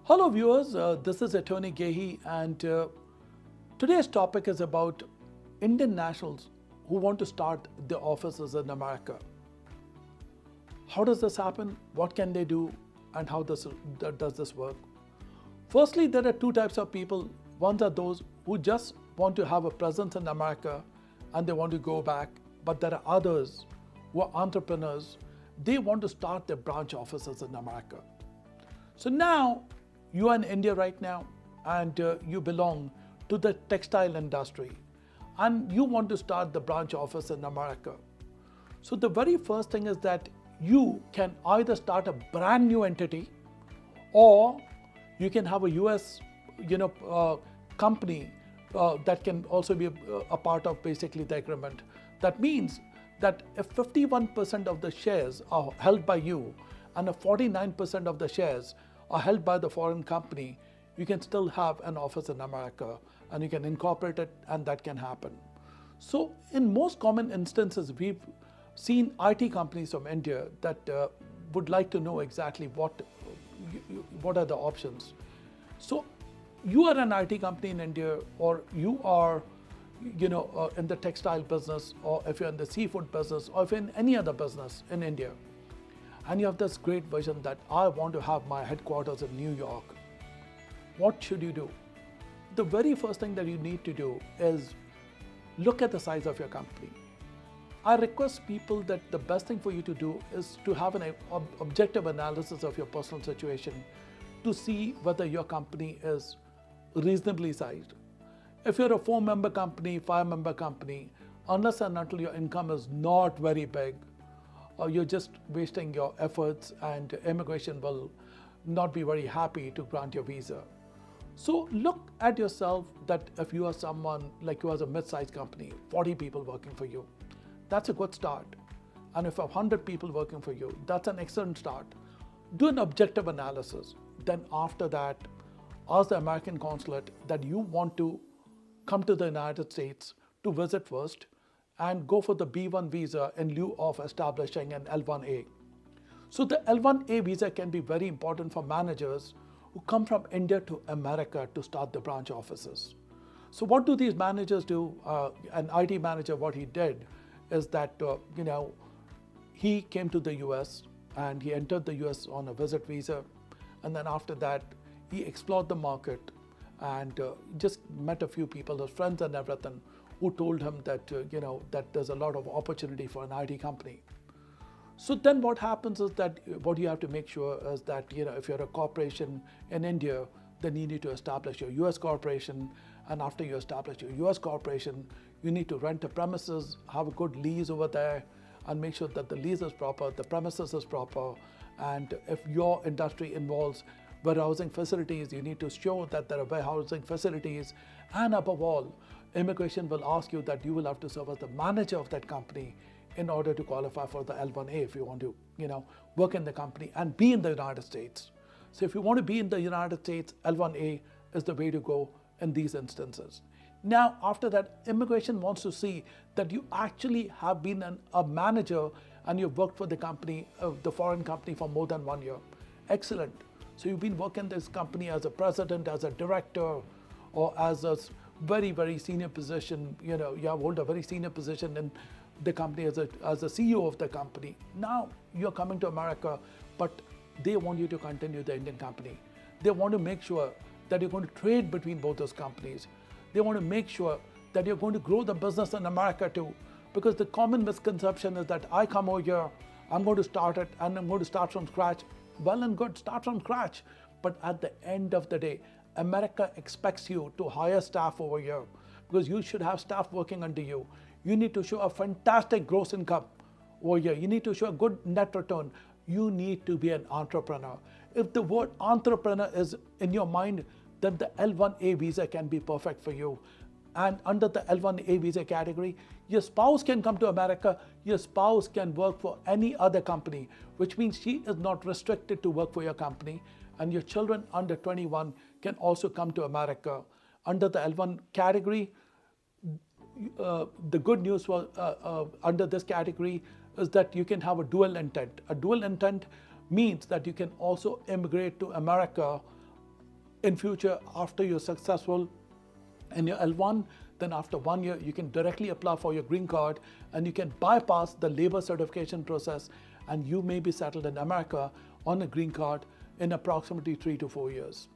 Hello viewers, this is Attorney Gehi and today's topic is about Indian nationals who want to start their offices in America. How does this happen? What can they do? And how does this work? Firstly, there are two types of people. One are those who just want to have a presence in America and they want to go back. But there are others who are entrepreneurs. They want to start their branch offices in America. So now, you are in India right now and you belong to the textile industry and you want to start the branch office in America. So the very first thing is that you can either start a brand new entity or you can have a US company that can also be a part of basically the agreement. That means that if 51% of the shares are held by you and 49% of the shares are held by the foreign company, you can still have an office in America and you can incorporate it and that can happen. So in most common instances, we've seen IT companies from India that would like to know exactly what are the options. So you are an IT company in India or you are in the textile business, or if you're in the seafood business, or if you're in any other business in India, and you have this great vision that I want to have my headquarters in New York. What should you do? The very first thing that you need to do is look at the size of your company. I request people that the best thing for you to do is to have an objective analysis of your personal situation to see whether your company is reasonably sized. If you're a 4-member company, 5-member company, unless and until your income is not very big, you're just wasting your efforts and immigration will not be very happy to grant your visa. So look at yourself that if you are someone like you as a mid-sized company, 40 people working for you, that's a good start. And if 100 people working for you, that's an excellent start. Do an objective analysis. Then after that, ask the American consulate that you want to come to the United States to visit first and go for the B1 visa in lieu of establishing an L1A. So the L1A visa can be very important for managers who come from India to America to start the branch offices. So what do these managers do? An IT manager, what he did is that, he came to the US and he entered the US on a visit visa. And then after that, he explored the market and just met a few people, his friends and everything, who told him that, that there's a lot of opportunity for an IT company. So then what happens is that what you have to make sure is that, if you're a corporation in India, then you need to establish your US corporation. And after you establish your US corporation, you need to rent a premises, have a good lease over there, and make sure that the lease is proper, the premises is proper. And if your industry involves warehousing facilities, you need to show that there are warehousing facilities. And above all, immigration will ask you that you will have to serve as the manager of that company in order to qualify for the L1A if you want to, work in the company and be in the United States. So if you want to be in the United States, L1A is the way to go in these instances. Now, after that, immigration wants to see that you actually have been a manager and you've worked for the company, the foreign company for more than 1 year. Excellent. So you've been working this company as a president, as a director, or as a very, very senior position. You have hold a very senior position in the company as a CEO of the company. Now you're coming to America, but they want you to continue the Indian company. They want to make sure that you're going to trade between both those companies. They want to make sure that you're going to grow the business in America too. Because the common misconception is that I come over here, I'm going to start it, and I'm going to start from scratch. Well and good, start from scratch. But at the end of the day, America expects you to hire staff over here because you should have staff working under you. You need to show a fantastic gross income over here. You need to show a good net return. You need to be an entrepreneur. If the word entrepreneur is in your mind, then the L1A visa can be perfect for you. And under the L1A visa category, your spouse can come to America. Your spouse can work for any other company, which means she is not restricted to work for your company. And your children under 21 can also come to America. Under the L1 category, the good news for under this category is that you can have a dual intent. A dual intent means that you can also immigrate to America in future, after you're successful in your L1, then after 1 year, you can directly apply for your green card and you can bypass the labor certification process, and you may be settled in America on a green card in approximately 3 to 4 years.